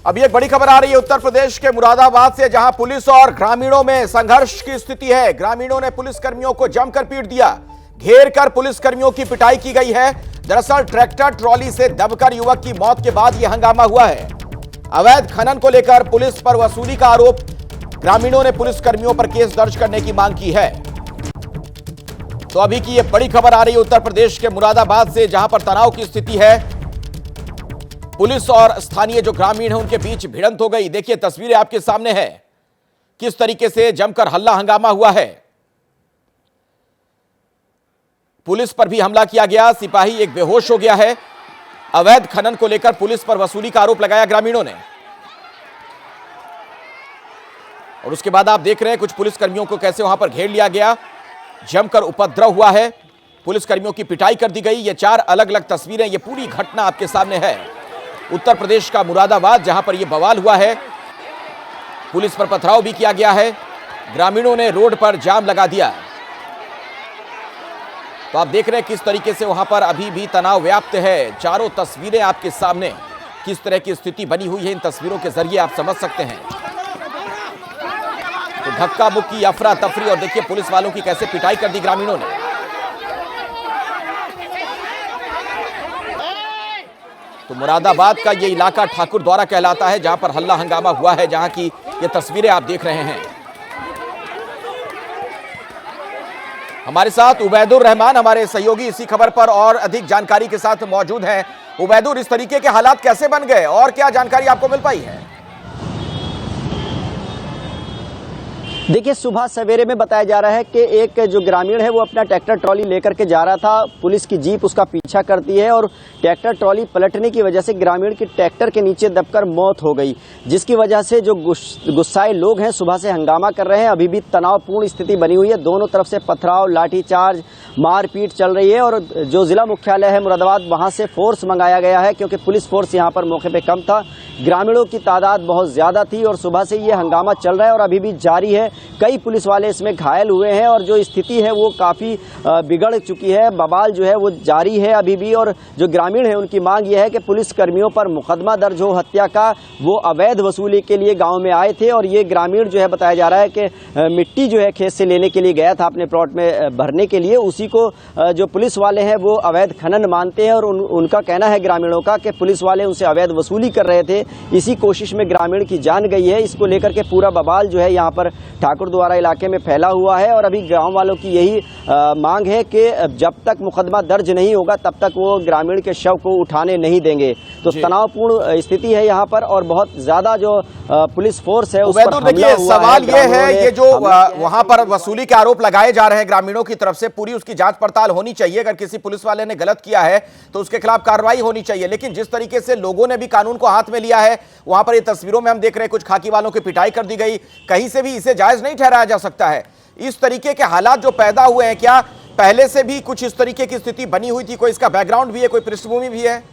अभी एक बड़ी खबर आ रही है उत्तर प्रदेश के मुरादाबाद से, जहां पुलिस और ग्रामीणों में संघर्ष की स्थिति है। ग्रामीणों ने पुलिसकर्मियों को जमकर पीट दिया, घेर कर पुलिसकर्मियों की पिटाई की गई है। दरअसल ट्रैक्टर ट्रॉली से दबकर युवक की मौत के बाद यह हंगामा हुआ है। अवैध खनन को लेकर पुलिस पर वसूली का आरोप, ग्रामीणों ने पुलिसकर्मियों पर केस दर्ज करने की मांग की है। तो अभी की यह बड़ी खबर आ रही है उत्तर प्रदेश के मुरादाबाद से, जहां पर तनाव की स्थिति है। पुलिस और स्थानीय जो ग्रामीण हैं उनके बीच भिड़ंत हो गई। देखिए तस्वीरें आपके सामने है, किस तरीके से जमकर हल्ला हंगामा हुआ है। पुलिस पर भी हमला किया गया, सिपाही एक बेहोश हो गया है। अवैध खनन को लेकर पुलिस पर वसूली का आरोप लगाया ग्रामीणों ने। और उसके बाद आप देख रहे हैं कुछ पुलिसकर्मियों को कैसे वहां पर घेर लिया गया, जमकर उपद्रव हुआ है, पुलिसकर्मियों की पिटाई कर दी गई। ये 4 अलग अलग तस्वीरें, ये पूरी घटना आपके सामने है उत्तर प्रदेश का मुरादाबाद, जहां पर यह बवाल हुआ है। पुलिस पर पथराव भी किया गया है, ग्रामीणों ने रोड पर जाम लगा दिया। तो आप देख रहे हैं किस तरीके से वहां पर अभी भी तनाव व्याप्त है। चारों तस्वीरें आपके सामने, किस तरह की स्थिति बनी हुई है, इन तस्वीरों के जरिए आप समझ सकते हैं। तो धक्का मुक्की, अफरा तफरी, और देखिए पुलिस वालों की कैसे पिटाई कर दी ग्रामीणों ने। तो मुरादाबाद का ये इलाका ठाकुर द्वारा कहलाता है, जहां पर हल्ला हंगामा हुआ है, जहां की ये तस्वीरें आप देख रहे हैं। हमारे साथ उबैदुर रहमान हमारे सहयोगी इसी खबर पर और अधिक जानकारी के साथ मौजूद हैं। उबैदुर, इस तरीके के हालात कैसे बन गए और क्या जानकारी आपको मिल पाई है? देखिए, सुबह सवेरे में बताया जा रहा है कि एक जो ग्रामीण है वो अपना ट्रैक्टर ट्रॉली लेकर के जा रहा था। पुलिस की जीप उसका पीछा करती है और ट्रैक्टर ट्रॉली पलटने की वजह से ग्रामीण की ट्रैक्टर के नीचे दबकर मौत हो गई, जिसकी वजह से जो गुस्साए लोग हैं सुबह से हंगामा कर रहे हैं। अभी भी तनावपूर्ण स्थिति बनी हुई है, दोनों तरफ से पथराव, लाठीचार्ज, मारपीट चल रही है। और जो जिला मुख्यालय है मुरादाबाद, वहां से फोर्स मंगाया गया है, क्योंकि पुलिस फोर्स यहाँ पर मौके पर कम था, ग्रामीणों की तादाद बहुत ज्यादा थी और सुबह से ये हंगामा चल रहा है और अभी भी जारी है। कई पुलिस वाले इसमें घायल हुए हैं और जो स्थिति है वो काफ़ी बिगड़ चुकी है। बवाल जो है वो जारी है अभी भी। और जो ग्रामीण है उनकी मांग ये है कि पुलिस कर्मियों पर मुकदमा दर्ज हो हत्या का। वो अवैध वसूली के लिए गांव में आए थे और ये ग्रामीण जो है बताया जा रहा है कि मिट्टी जो है खेत से लेने के लिए गया था अपने प्लॉट में भरने के लिए, उसी को जो पुलिस वाले हैं वो अवैध खनन मानते हैं। और उनका कहना है ग्रामीणों का कि पुलिस वाले उनसे अवैध वसूली कर रहे थे, इसी कोशिश में ग्रामीण की जान गई है। इसको लेकर के पूरा बवाल जो है यहाँ पर ठाकुर द्वारा इलाके में फैला हुआ है। और अभी गांव वालों की यही मांग है कि जब तक मुकदमा दर्ज नहीं होगा तब तक वो ग्रामीण के शव को उठाने नहीं देंगे। तो तनावपूर्ण स्थिति है यहाँ पर और बहुत ज्यादा जो पुलिस फोर्स है उस पर हमला हुआ। सवाल ये है, ये जो वहां पर वसूली के आरोप लगाए जा रहे हैं ग्रामीणों की तरफ से, पूरी उसकी जांच पड़ताल होनी चाहिए। अगर किसी पुलिस वाले ने गलत किया है तो उसके खिलाफ कार्रवाई होनी चाहिए। लेकिन जिस तरीके से लोगों ने भी कानून को हाथ में लिया है, वहां पर ये तस्वीरों में हम देख रहे हैं कुछ खाकी वालों की पिटाई कर दी गई, कहीं से भी इसे जायज नहीं ठहराया जा सकता है। इस तरीके के हालात जो पैदा हुए हैं, क्या पहले से भी कुछ इस तरीके की स्थिति बनी हुई थी? कोई इसका बैकग्राउंड भी है, कोई पृष्ठभूमि भी है?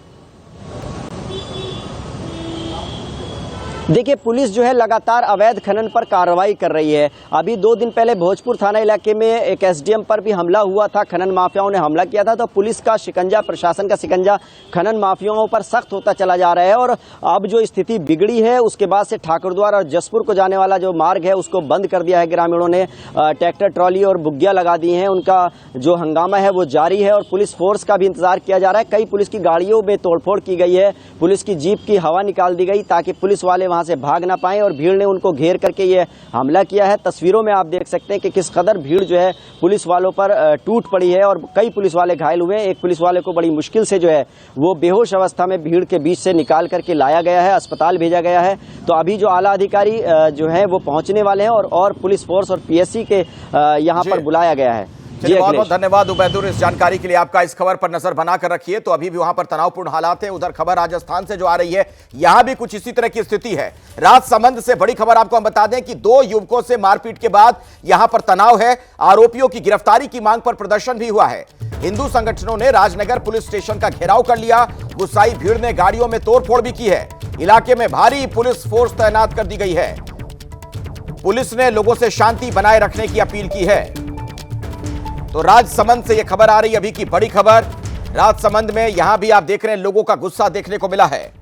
देखिए, पुलिस जो है लगातार अवैध खनन पर कार्रवाई कर रही है। अभी 2 दिन पहले भोजपुर थाना इलाके में एक एसडीएम पर भी हमला हुआ था, खनन माफियाओं ने हमला किया था। तो पुलिस का शिकंजा, प्रशासन का शिकंजा खनन माफियाओं पर सख्त होता चला जा रहा है। और अब जो स्थिति बिगड़ी है उसके बाद से ठाकुरद्वार और जसपुर को जाने वाला जो मार्ग है उसको बंद कर दिया है ग्रामीणों ने। ट्रैक्टर ट्रॉली और बुग्गियां लगा दी हैं, उनका जो हंगामा है वो जारी है। और पुलिस फोर्स का भी इंतजार किया जा रहा है। कई पुलिस की गाड़ियों में तोड़फोड़ की गई है, पुलिस की जीप की हवा निकाल दी गई ताकि पुलिस वाले वहां से भाग ना पाए। और भीड़ ने उनको घेर करके ये हमला किया है। तस्वीरों में आप देख सकते हैं कि किस कदर भीड़ जो है पुलिस वालों पर टूट पड़ी है और कई पुलिस वाले घायल हुए हैं। एक पुलिस वाले को बड़ी मुश्किल से जो है वो बेहोश अवस्था में भीड़ के बीच से निकाल करके लाया गया है, अस्पताल भेजा गया है। तो अभी जो आला अधिकारी जो है वो पहुंचने वाले हैं और पुलिस फोर्स और पीएससी के यहाँ पर बुलाया गया है। बहुत बहुत धन्यवाद उबैदुर इस जानकारी के लिए। आपका इस खबर पर नजर बनाकर रखिए। तो अभी भी वहां पर तनावपूर्ण हालात है। उधर खबर राजस्थान से जो आ रही है, यहां भी कुछ इसी तरह की स्थिति है। राजसमंद से बड़ी खबर आपको हम बता दें कि 2 युवकों से मारपीट के बाद यहां पर तनाव है। आरोपियों की गिरफ्तारी की मांग पर प्रदर्शन भी हुआ है। हिंदू संगठनों ने राजनगर पुलिस स्टेशन का घेराव कर लिया। गुस्साई भीड़ ने गाड़ियों में तोड़फोड़ भी की है। इलाके में भारी पुलिस फोर्स तैनात कर दी गई है। पुलिस ने लोगों से शांति बनाए रखने की अपील की है। तो राजसमंद से यह खबर आ रही है, अभी की बड़ी खबर। राजसमंद में यहां भी आप देख रहे हैं लोगों का गुस्सा देखने को मिला है।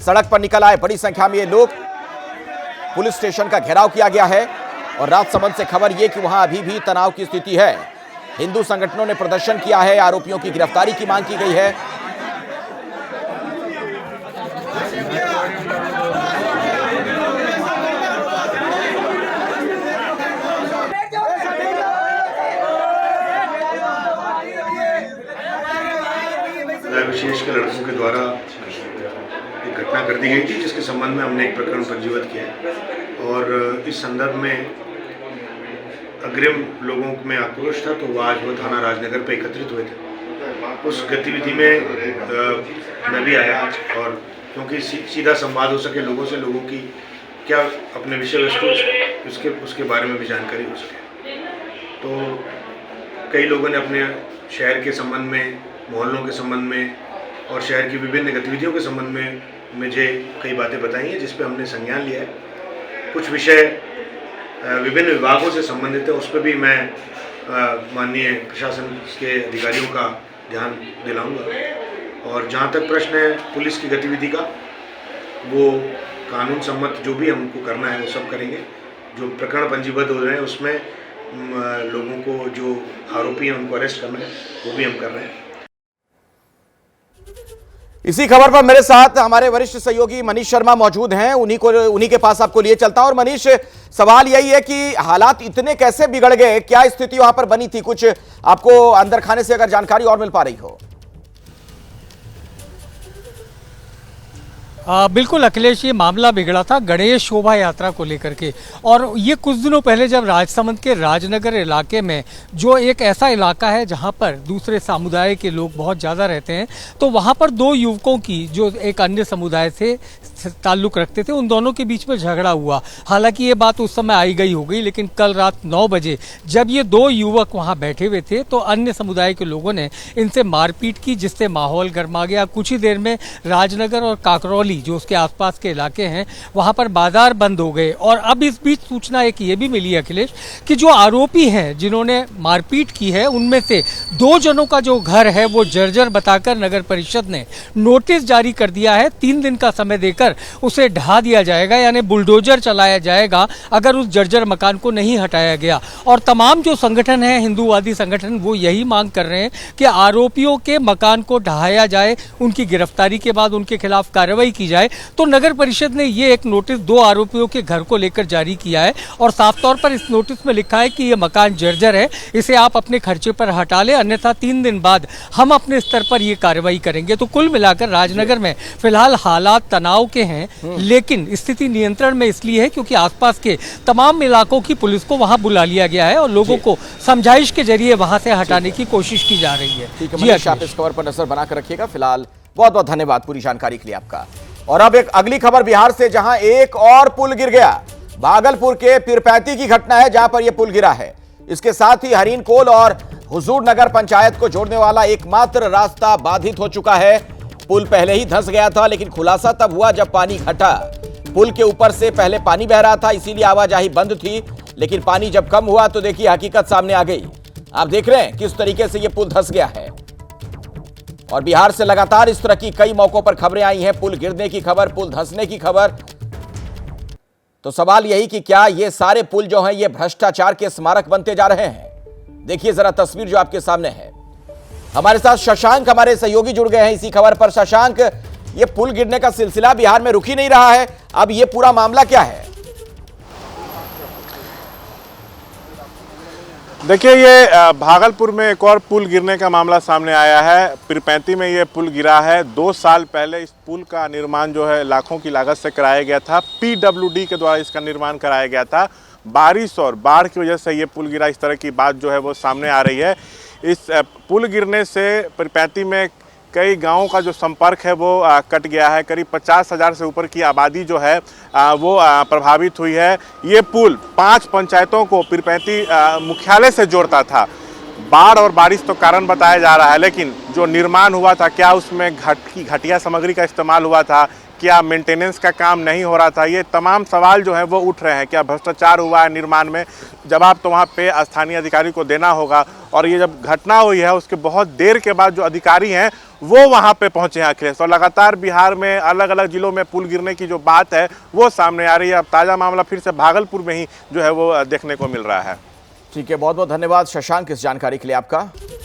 सड़क पर निकल आए बड़ी संख्या में ये लोग। पुलिस स्टेशन का घेराव किया गया है और राजसमंद से खबर यह कि वहां अभी भी तनाव की स्थिति है। हिंदू संगठनों ने प्रदर्शन किया है, आरोपियों की गिरफ्तारी की मांग की गई है। विशेष के लड़कों के द्वारा एक घटना कर दी गई थी, जिसके संबंध में हमने एक प्रकरण पंजीबद्ध किया है और इस संदर्भ में अग्रिम लोगों में आक्रोश था, तो वो आज वो थाना राजनगर पे एकत्रित हुए थे। उस गतिविधि में मैं भी आया आज, और क्योंकि सीधा संवाद हो सके लोगों से, लोगों की क्या अपने विषय वस्तु उसके बारे में भी जानकारी हो सके। तो कई लोगों ने अपने शहर के संबंध में, मोहल्लों के संबंध में और शहर की विभिन्न गतिविधियों के संबंध में मुझे कई बातें बताई हैं, जिस पे हमने संज्ञान लिया है। कुछ विषय विभिन्न विभागों से संबंधित है, उस पर भी मैं माननीय प्रशासन के अधिकारियों का ध्यान दिलाऊंगा। और जहाँ तक प्रश्न है पुलिस की गतिविधि का, वो कानून सम्मत जो भी हमको करना है वो सब करेंगे। जो प्रकरण पंजीबद्ध हो रहे हैं उसमें लोगों को, जो आरोपी हैं उनको अरेस्ट करना है, वो भी हम कर रहे हैं। इसी खबर पर मेरे साथ हमारे वरिष्ठ सहयोगी मनीष शर्मा मौजूद हैं। उन्हीं के पास आपको लिए चलता हूं। और मनीष, सवाल यही है कि हालात इतने कैसे बिगड़ गए, क्या स्थिति वहां पर बनी थी? कुछ आपको अंदर खाने से अगर जानकारी और मिल पा रही हो। बिल्कुल अखिलेश, ये मामला बिगड़ा था गणेश शोभा यात्रा को लेकर के। और ये कुछ दिनों पहले जब राजसमंद के राजनगर इलाके में, जो एक ऐसा इलाका है जहां पर दूसरे समुदाय के लोग बहुत ज़्यादा रहते हैं, तो वहां पर दो युवकों की, जो एक अन्य समुदाय से ताल्लुक़ रखते थे, उन दोनों के बीच में झगड़ा हुआ। हालांकि ये बात उस समय आई गई हो गई, लेकिन कल रात 9 बजे जब ये दो युवक वहाँ बैठे हुए थे तो अन्य समुदाय के लोगों ने इनसे मारपीट की, जिससे माहौल गर्मा गया। कुछ ही देर में राजनगर और काकरौली, जो उसके आसपास के इलाके हैं, वहां पर बाजार बंद हो गए। और अब इस बीच सूचना एक ये भी मिली अखिलेश कि जो आरोपी हैं जिन्होंने मारपीट की है, उनमें से 2 जनों का जो घर है वो जर्जर बताकर नगर परिषद ने नोटिस जारी कर दिया है। 3 दिन का समय देकर उसे ढा दिया जाएगा, यानी बुलडोजर चलाया जाएगा अगर उस जर्जर मकान को नहीं हटाया गया। और तमाम जो संगठन है, हिंदूवादी संगठन, वो यही मांग कर रहे हैं कि आरोपियों के मकान को ढहाया जाए, उनकी गिरफ्तारी के बाद उनके खिलाफ कार्रवाई की जाए। तो नगर परिषद ने ये एक नोटिस 2 आरोपियों के घर को लेकर जारी किया है और साफ तौर पर इस नोटिस में लिखा है कि ये मकान जर्जर है, इसे आप अपने खर्चे पर हटा लें, अन्यथा 3 दिन बाद हम अपने स्तर पर ये कार्रवाई करेंगे। तो कुल मिलाकर राजनगर में फिलहाल हालात तनाव के हैं, लेकिन स्थिति नियंत्रण में इसलिए है क्योंकि आसपास के तमाम इलाकों की पुलिस को वहां बुला लिया गया है और लोगों को समझाइश के जरिए वहां से हटाने की कोशिश की जा रही है। ठीक है मनीष, आप इस खबर पर नजर बनाकर रखिएगा। फिलहाल बहुत बहुत धन्यवाद पूरी जानकारी के लिए आपका। और अब एक अगली खबर बिहार से, जहां एक और पुल गिर गया। भागलपुर के पीरपैंती की घटना है जहां पर यह पुल गिरा है। इसके साथ ही हरीनकोल और हुजूर नगर पंचायत को जोड़ने वाला एकमात्र रास्ता बाधित हो चुका है। पुल पहले ही धंस गया था, लेकिन खुलासा तब हुआ जब पानी घटा। पुल के ऊपर से पहले पानी बह रहा था, इसीलिए आवाजाही बंद थी, लेकिन पानी जब कम हुआ तो देखिए हकीकत सामने आ गई। आप देख रहे हैं किस तरीके से यह पुल धंस गया है। और बिहार से लगातार इस तरह की कई मौकों पर खबरें आई हैं, पुल गिरने की खबर, पुल धंसने की खबर। तो सवाल यही कि क्या ये सारे पुल जो हैं ये भ्रष्टाचार के स्मारक बनते जा रहे हैं? देखिए जरा तस्वीर जो आपके सामने है। हमारे साथ शशांक, हमारे सहयोगी, जुड़ गए हैं इसी खबर पर। शशांक, ये पुल गिरने का सिलसिला बिहार में रुक ही नहीं रहा है, अब ये पूरा मामला क्या है? देखिए, ये भागलपुर में एक और पुल गिरने का मामला सामने आया है। पीरपैंती में ये पुल गिरा है। 2 साल पहले इस पुल का निर्माण जो है लाखों की लागत से कराया गया था। PWD के द्वारा इसका निर्माण कराया गया था। बारिश और बाढ़ की वजह से ये पुल गिरा, इस तरह की बात जो है वो सामने आ रही है। इस पुल गिरने से पीरपैंती में कई गांवों का जो संपर्क है वो कट गया है। करीब 50,000 से ऊपर की आबादी जो है वो प्रभावित हुई है। ये पुल 5 पंचायतों को पीरपैंती मुख्यालय से जोड़ता था। बाढ़ और बारिश तो कारण बताया जा रहा है, लेकिन जो निर्माण हुआ था, क्या उसमें घटिया सामग्री का इस्तेमाल हुआ था, क्या मेंटेनेंस का काम नहीं हो रहा था, ये तमाम सवाल जो है वो उठ रहे हैं। क्या भ्रष्टाचार हुआ है निर्माण में? जवाब तो वहाँ पे स्थानीय अधिकारी को देना होगा। और ये जब घटना हुई है उसके बहुत देर के बाद जो अधिकारी हैं वो वहाँ पे पहुँचे हैं अखिलेश। और लगातार बिहार में अलग अलग जिलों में पुल गिरने की जो बात है वो सामने आ रही है। अब ताज़ा मामला फिर से भागलपुर में ही जो है वो देखने को मिल रहा है। ठीक है, बहुत बहुत धन्यवाद शशांक इस जानकारी के लिए आपका।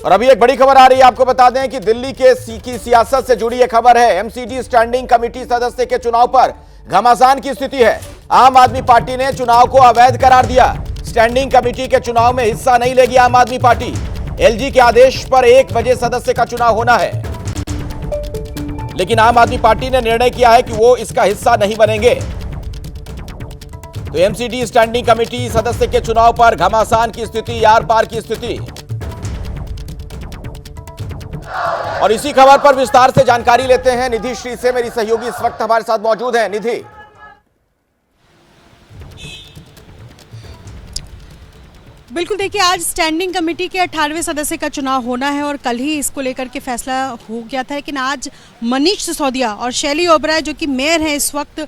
और अभी एक बड़ी खबर आ रही है, आपको बता दें कि दिल्ली के की सियासत से जुड़ी एक खबर है। एमसीडी स्टैंडिंग कमेटी सदस्य के चुनाव पर घमासान की स्थिति है। आम आदमी पार्टी ने चुनाव को अवैध करार दिया। स्टैंडिंग कमेटी के चुनाव में हिस्सा नहीं लेगी आम आदमी पार्टी। एलजी के आदेश पर 1 बजे सदस्य का चुनाव होना है, लेकिन आम आदमी पार्टी ने निर्णय किया है कि वो इसका हिस्सा नहीं बनेंगे। तो एमसीडी स्टैंडिंग कमेटी सदस्य के चुनाव पर घमासान की स्थिति, यार पार की स्थिति। और इसी खबर पर विस्तार से जानकारी लेते हैं निधि श्री से। मेरी सहयोगी इस वक्त हमारे साथ मौजूद हैं। निधि, बिल्कुल, देखिए आज स्टैंडिंग कमेटी के 18वें सदस्य का चुनाव होना है और कल ही इसको लेकर के फैसला हो गया था। लेकिन आज मनीष सिसोदिया और शैली ओबराय जो कि मेयर हैं इस वक्त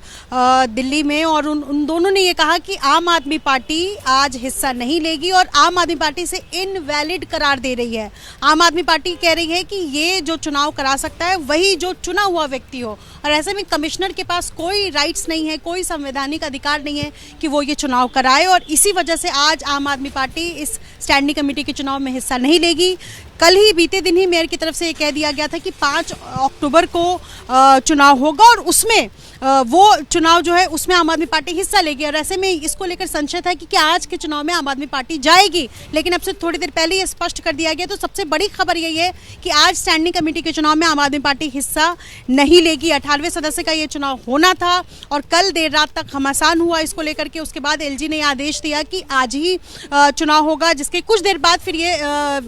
दिल्ली में, और उन दोनों ने ये कहा कि आम आदमी पार्टी आज हिस्सा नहीं लेगी और आम आदमी पार्टी से इनवैलिड करार दे रही है। आम आदमी पार्टी कह रही है कि ये जो चुनाव करा सकता है वही जो चुना हुआ व्यक्ति हो, और ऐसे में कमिश्नर के पास कोई राइट्स नहीं है, कोई संवैधानिक अधिकार नहीं है कि वो ये चुनाव कराए। और इसी वजह से आज आम आदमी पार्टी इस स्टैंडिंग कमेटी के चुनाव में हिस्सा नहीं लेगी। कल ही बीते दिन ही मेयर की तरफ से ये कह दिया गया था कि 5 अक्टूबर को चुनाव होगा और उसमें वो चुनाव जो है उसमें आम आदमी पार्टी हिस्सा लेगी। और ऐसे में इसको लेकर संशय था कि क्या आज के चुनाव में आम आदमी पार्टी जाएगी, लेकिन अब से थोड़ी देर पहले ये स्पष्ट कर दिया गया। तो सबसे बड़ी खबर यही है कि आज स्टैंडिंग कमेटी के चुनाव में आम आदमी पार्टी हिस्सा नहीं लेगी। 18वें सदस्य का ये चुनाव होना था और कल देर रात तक घमासान हुआ इसको लेकर के। उसके बाद एलजी ने आदेश दिया कि आज ही चुनाव होगा, जिसके कुछ देर बाद फिर ये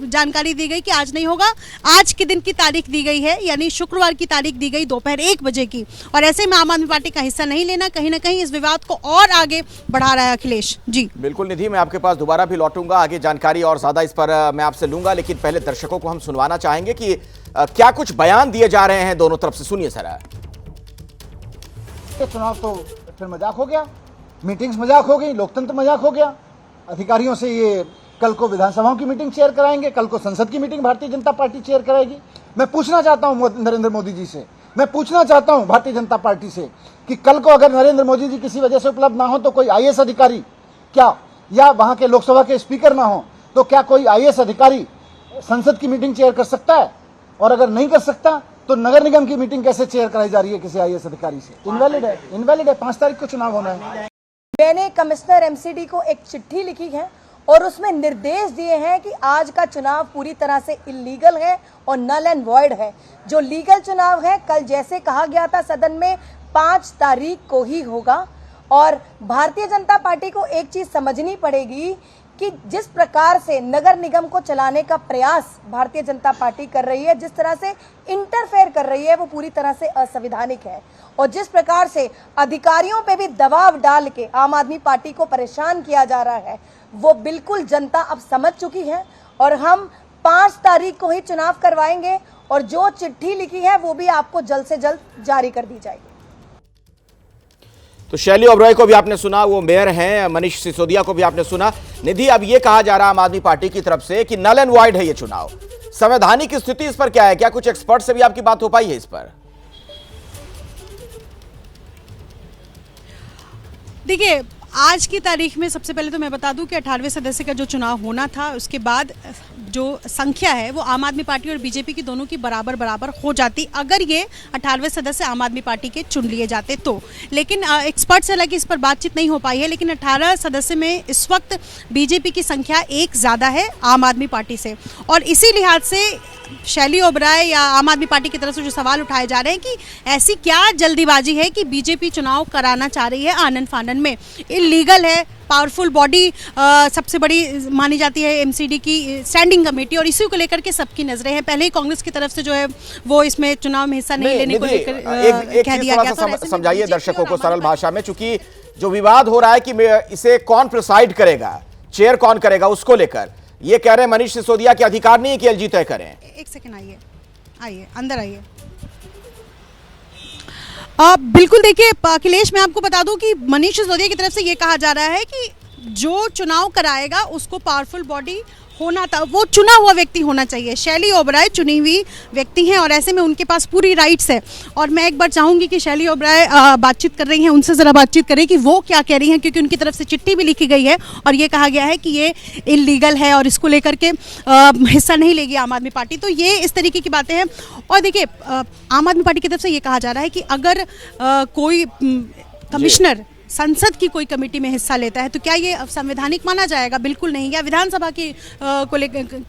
जानकारी दी गई कि आज नहीं होगा। आज के दिन की तारीख दी गई है, यानी शुक्रवार की तारीख दी गई दोपहर 1 बजे की। और ऐसे में आम आदमी पार्टी का हिस्सा नहीं लेना कहीं ना कहीं इस विवाद को और आगे बढ़ा रहा है अखिलेश जी। बिल्कुल निधि, मैं आपके पास दोबारा भी लौटूंगा, आगे जानकारी और ज्यादा इस पर मैं आपसे लूंगा, लेकिन पहले दर्शकों को हम सुनवाना चाहेंगे कि क्या कुछ बयान दिए जा रहे हैं दोनों तरफ से। सुनिए सर। चुनाव तो फिर मजाक हो गया, मीटिंग्स मजाक हो गई, लोकतंत्र मजाक हो गया। अधिकारियों से ये कल को विधानसभाओं की मीटिंग चेयर कराएंगे, कल को संसद की meeting Bharatiya Janata party chair कराएगी। मैं पूछना चाहता हूं नरेंद्र मोदी जी से, मैं पूछना चाहता हूं भारतीय जनता पार्टी से कि कल को अगर नरेंद्र मोदी जी किसी वजह से उपलब्ध ना हो तो कोई आईएएस अधिकारी क्या, या वहां के लोकसभा के स्पीकर ना हो तो क्या कोई आईएएस अधिकारी संसद की मीटिंग चेयर कर सकता है? और अगर नहीं कर सकता तो नगर निगम की मीटिंग कैसे चेयर कराई जा रही है किसी आईएएस अधिकारी से? इनवैलिड है, इनवैलिड है। 5 तारीख को चुनाव होना है। मैंने कमिश्नर एमसीडी को एक चिट्ठी लिखी है और उसमें निर्देश दिए हैं कि आज का चुनाव पूरी तरह से इलीगल है और नल एंड वॉइड है। जो लीगल चुनाव है कल जैसे कहा गया था सदन में 5 तारीख को ही होगा। और भारतीय जनता पार्टी को एक चीज समझनी पड़ेगी कि जिस प्रकार से नगर निगम को चलाने का प्रयास भारतीय जनता पार्टी कर रही है, जिस तरह से इंटरफेयर कर रही है, वो पूरी तरह से असंवैधानिक है। और जिस प्रकार से अधिकारियों पे भी दबाव डाल के आम आदमी पार्टी को परेशान किया जा रहा है, वो बिल्कुल जनता अब समझ चुकी है। और हम 5 तारीख को ही चुनाव करवाएंगे और जो चिट्ठी लिखी है वो भी आपको जल्द से जल्द जारी कर दी जाएगी। तो शैली ओबराय को भी आपने सुना, वो मेयर हैं। मनीष सिसोदिया को भी आपने सुना। निधि, अब ये कहा जा रहा आम आदमी पार्टी की तरफ से कि नल एंड वॉइड है ये चुनाव, संवैधानिक स्थिति इस पर क्या है? क्या कुछ एक्सपर्ट से भी आपकी बात हो पाई है इस पर? देखिए, आज की तारीख में सबसे पहले तो मैं बता दूं कि 18वें सदस्य का जो चुनाव होना था उसके बाद जो संख्या है वो आम आदमी पार्टी और बीजेपी की दोनों की बराबर बराबर हो जाती अगर ये 18वें सदस्य आम आदमी पार्टी के चुन लिए जाते तो। लेकिन एक्सपर्ट से हालांकि इस पर बातचीत नहीं हो पाई है। लेकिन 18 सदस्य में इस वक्त बीजेपी की संख्या एक ज़्यादा है आम आदमी पार्टी से, और इसी लिहाज से शैली ओबराय या आम आदमी पार्टी की तरफ से जो सवाल उठाए जा रहे हैं कि ऐसी क्या जल्दीबाजी है कि बीजेपी चुनाव कराना चाह रही है आनन फानन में। इलीगल है, पावरफुल बॉडी सबसे बड़ी मानी जाती है एमसीडी की स्टैंडिंग कमेटी, और इसी को लेकर के सबकी नजरें हैं। पहले ही कांग्रेस की तरफ से जो है वो इसमें चुनाव में हिस्सा नहीं लेने को लेकर कह दिया गया था। समझाइए दर्शकों को सरल भाषा में, चूंकि जो विवाद हो रहा है कि इसे कौन प्रिसाइड करेगा, चेयर कौन करेगा, उसको लेकर ये कह रहे हैं मनीष सिसोदिया के अधिकार नहीं है कि एलजी तय करें। एक सेकंड, आइए अंदर आइए। बिल्कुल देखिए अखिलेश, मैं आपको बता दूं कि मनीष सिसोदिया की तरफ से ये कहा जा रहा है कि जो चुनाव कराएगा उसको पावरफुल बॉडी होना था, वो चुना हुआ व्यक्ति होना चाहिए। शैली ओबराय चुनी हुई व्यक्ति हैं और ऐसे में उनके पास पूरी राइट्स है। और मैं एक बार चाहूंगी कि शैली ओबराय बातचीत कर रही हैं, उनसे ज़रा बातचीत करें कि वो क्या कह रही हैं, क्योंकि उनकी तरफ से चिट्ठी भी लिखी गई है और ये कहा गया है कि ये इलीगल है और इसको लेकर के हिस्सा नहीं लेगी आम आदमी पार्टी। तो ये इस तरीके की बातें हैं। और देखिए आम आदमी पार्टी की तरफ से ये कहा जा रहा है कि अगर कोई कमिश्नर संसद की कोई कमेटी में हिस्सा लेता है तो क्या ये संवैधानिक माना जाएगा? बिल्कुल नहीं। या विधानसभा की को लेकर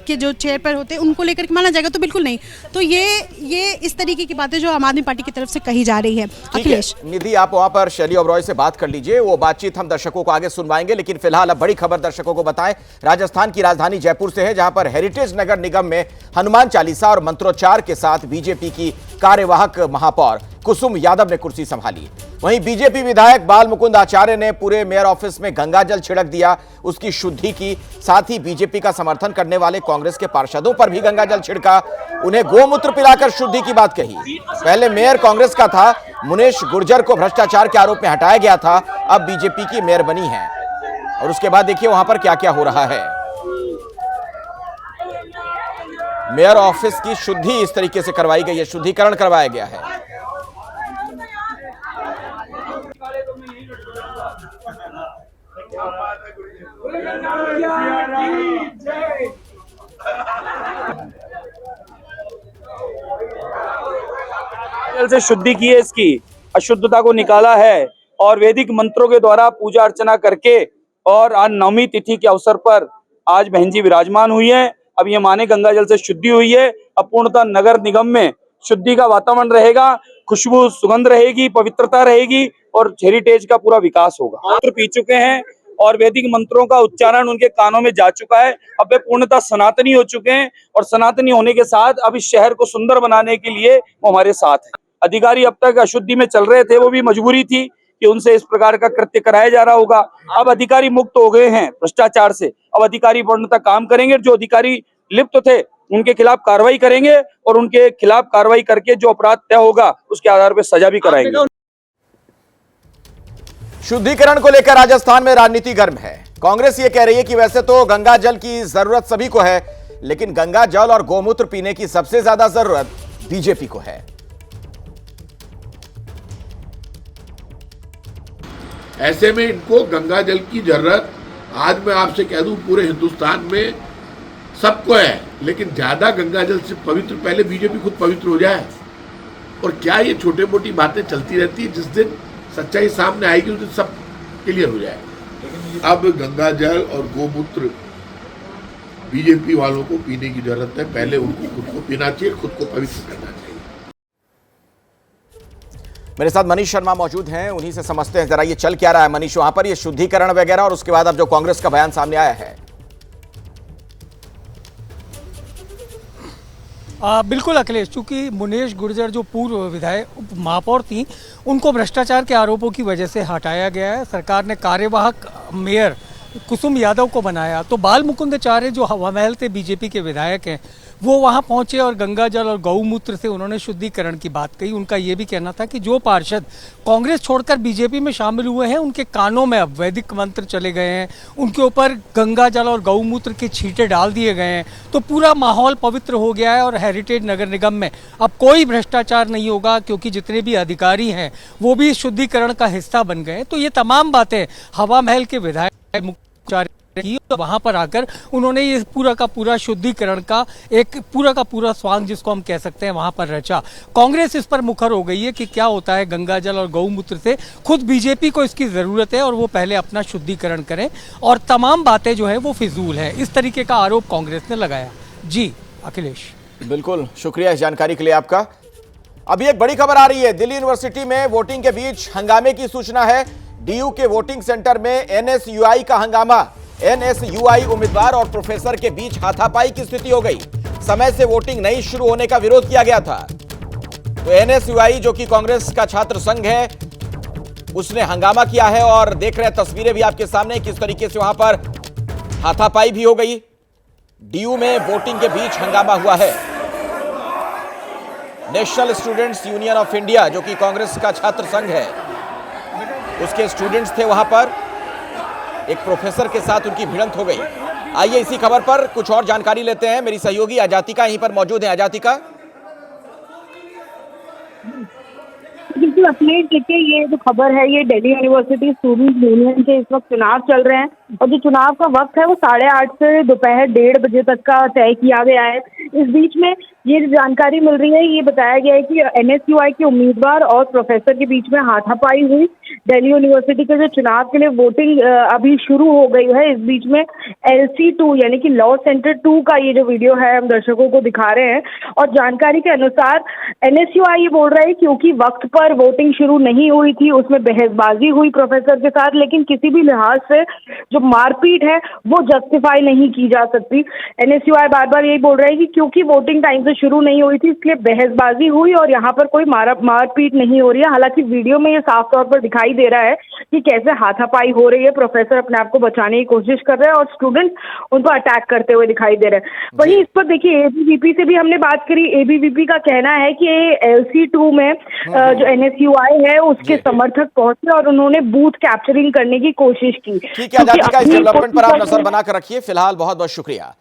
के जो चेयर पर होते हैं उनको लेकर के माना जाएगा? तो बिल्कुल नहीं। तो ये इस तरीके की बातें जो आम आदमी पार्टी की तरफ से कही जा रही है। अखिलेश, निधि, आप वहां पर शैली ओबराय से बात कर लीजिए, वो बातचीत हम दर्शकों को आगे सुनवाएंगे। लेकिन फिलहाल अब बड़ी खबर दर्शकों को बताएं, राजस्थान की राजधानी जयपुर से है, जहां पर हेरिटेज नगर निगम में हनुमान चालीसा और मंत्रोच्चार के साथ बीजेपी की कार्यवाहक महापौर कुसुम यादव ने कुर्सी संभाली। वहीं बीजेपी विधायक बाल मुकुंद आचार्य ने पूरे मेयर ऑफिस में गंगा जल छिड़क दिया, उसकी शुद्धि की। साथ ही बीजेपी का समर्थन करने वाले कांग्रेस के पार्षदों पर भी गंगा जल छिड़का, उन्हें गोमूत्र पिलाकर शुद्धि की बात कही। पहले मेयर कांग्रेस का था, मुनेश गुर्जर को भ्रष्टाचार के आरोप में हटाया गया था, अब बीजेपी की मेयर बनी है। और उसके बाद देखिए वहां पर क्या क्या हो रहा है। मेयर ऑफिस की शुद्धि इस तरीके से करवाई गई है, शुद्धिकरण करवाया गया है। जल से शुद्धि की है, इसकी अशुद्धता को निकाला है और वैदिक मंत्रों के द्वारा पूजा अर्चना करके और आज नवमी तिथि के अवसर पर आज बहन जी विराजमान हुई है। अब ये माने गंगा जल से शुद्धि हुई है। अब पूर्णतः नगर निगम में शुद्धि का वातावरण रहेगा, खुशबू सुगंध रहेगी, पवित्रता रहेगी और हेरिटेज का पूरा विकास होगा। मंत्र पी चुके हैं और वैदिक मंत्रों का उच्चारण उनके कानों में जा चुका है। अब वे पूर्णतः सनातनी हो चुके हैं और सनातनी होने के साथ अब इस शहर को सुंदर बनाने के लिए वो हमारे साथ है। अधिकारी अब तक अशुद्धि में चल रहे थे, वो भी मजबूरी थी कि उनसे इस प्रकार का कृत्य कराया जा रहा होगा। अब अधिकारी मुक्त हो गए हैं भ्रष्टाचार से, अब अधिकारी पूर्णतः काम करेंगे। जो अधिकारी लिप्त थे उनके खिलाफ कार्रवाई करेंगे और उनके खिलाफ कार्रवाई करके जो अपराध तय होगा उसके आधार पर सजा भी कराएंगे। शुद्धिकरण को लेकर राजस्थान में राजनीति गर्म है। कांग्रेस ये कह रही है कि वैसे तो गंगा जल की जरूरत सभी को है, लेकिन गंगा जल और गोमूत्र पीने की सबसे ज्यादा जरूरत बीजेपी को है। ऐसे में इनको गंगा जल की जरूरत, आज मैं आपसे कह दूं, पूरे हिंदुस्तान में सबको है, लेकिन ज्यादा गंगा जल से पवित्र पहले बीजेपी खुद पवित्र हो जाए। और क्या ये छोटे मोटी बातें चलती रहती है, जिस दिन सच्चाई सामने आएगी उस दिन सब क्लियर हो जाए। अब गंगा जल और गोमूत्र बीजेपी वालों को पीने की जरूरत है, पहले उनको खुद को पीना चाहिए, खुद को पवित्र करना चाहिए। मेरे साथ मनीष शर्मा मौजूद हैं, उन्हीं से समझते हैं जरा ये चल क्या रहा है। मनीष, वहां पर ये शुद्धिकरण वगैरह और उसके बाद अब जो कांग्रेस का बयान सामने आया है। बिल्कुल अखिलेश, चूंकि मुनेश गुर्जर जो पूर्व विधायक महापौर थी, उनको भ्रष्टाचार के आरोपों की वजह से हटाया गया है। सरकार ने कार्यवाहक मेयर कुसुम यादव को बनाया, तो बाल मुकुंद आचार्य जो हवा महल से बीजेपी के विधायक हैं वो वहां पहुंचे और गंगा जल और गौमूत्र से उन्होंने शुद्धिकरण की बात कही। उनका ये भी कहना था कि जो पार्षद कांग्रेस छोड़कर बीजेपी में शामिल हुए हैं उनके कानों में अब वैदिक मंत्र चले गए हैं, उनके ऊपर गंगा जल और गौमूत्र के छींटे डाल दिए गए हैं, तो पूरा माहौल पवित्र हो गया है और हेरिटेज नगर निगम में अब कोई भ्रष्टाचार नहीं होगा, क्योंकि जितने भी अधिकारी हैं वो भी शुद्धिकरण का हिस्सा बन गए। तो ये तमाम बातें हवा महल के विधायक की, वहां पर आकर उन्होंने ये पूरा का पूरा शुद्धिकरण का एक पूरा का पूरा स्वांग जिसको हम कह सकते हैं वहां पर रचा। कांग्रेस इस पर मुखर हो गई है कि क्या होता है गंगा जल और गौमूत्र से, खुद बीजेपी को इसकी जरूरत है और वो पहले अपना शुद्धिकरण करें और तमाम बातें जो है वो फिजूल है, इस तरीके का आरोप कांग्रेस ने लगाया। जी अखिलेश, बिल्कुल शुक्रिया इस जानकारी के लिए आपका। अभी एक बड़ी खबर आ रही है, दिल्ली यूनिवर्सिटी में वोटिंग के बीच हंगामे की सूचना है। डीयू के वोटिंग सेंटर में एनएसयूआई का हंगामा, एनएसयूआई उम्मीदवार और प्रोफेसर के बीच हाथापाई की स्थिति हो गई। समय से वोटिंग नहीं शुरू होने का विरोध किया गया था, तो एनएसयूआई जो कि कांग्रेस का छात्र संघ है उसने हंगामा किया है और देख रहे हैं तस्वीरें भी आपके सामने किस तरीके से वहां पर हाथापाई भी हो गई। डीयू में वोटिंग के बीच हंगामा हुआ है। National students union of India, जो कि कांग्रेस का छात्र संघ है, उसके स्टूडेंट्स थे वहां पर। एक प्रोफेसर के साथ उनकी भिड़ंत हो गई। आइए इसी खबर पर कुछ और जानकारी लेते हैं। मेरी सहयोगी अजातिका यहीं पर मौजूद है। अजातिका, बिल्कुल अपडेट देखिए, ये जो खबर है ये दिल्ली यूनिवर्सिटी स्टूडेंट यूनियन के इस वक्त चुनाव चल रहे हैं और जो चुनाव का वक्त है वो 8:30 से दोपहर 1:30 बजे तक का तय किया गया है। इस बीच में ये जानकारी मिल रही है, ये बताया गया है कि NSUI के उम्मीदवार और प्रोफेसर के बीच में हाथापाई हुई। दिल्ली यूनिवर्सिटी के जो चुनाव के लिए वोटिंग अभी शुरू हो गई है। इस बीच में LC2 यानी कि लॉ सेंटर 2 का ये जो वीडियो है हम दर्शकों को दिखा रहे हैं और जानकारी के अनुसार NSUI ये बोल रहा है क्योंकि वक्त पर वोटिंग शुरू नहीं हुई थी, उसमें बहसबाजी हुई प्रोफेसर के साथ, लेकिन किसी भी लिहाज से जो मारपीट है वो जस्टिफाई नहीं की जा सकती। NSUI बार बार यही बोल रहा है कि क्योंकि वोटिंग टाइम से शुरू नहीं हुई थी इसलिए बहसबाजी हुई और यहाँ पर कोई मारपीट नहीं हो रही है। हालांकि वीडियो में ये साफ तौर पर दिखाई दे रहा है कि कैसे हाथापाई हो रही है, प्रोफेसर अपने आप को बचाने की कोशिश कर रहे हैं और स्टूडेंट उनको अटैक करते हुए दिखाई दे रहे हैं। वहीं इस पर देखिए ABVP से भी हमने बात करी। ABVP का कहना है कि LC2 में जो NSUI है उसके समर्थक पहुंचे और उन्होंने बूथ कैप्चरिंग करने की कोशिश की। ठीक है अजातिका, इस डेवलपमेंट पर आप नजर बनाकर रखिए। फिलहाल बहुत बहुत शुक्रिया।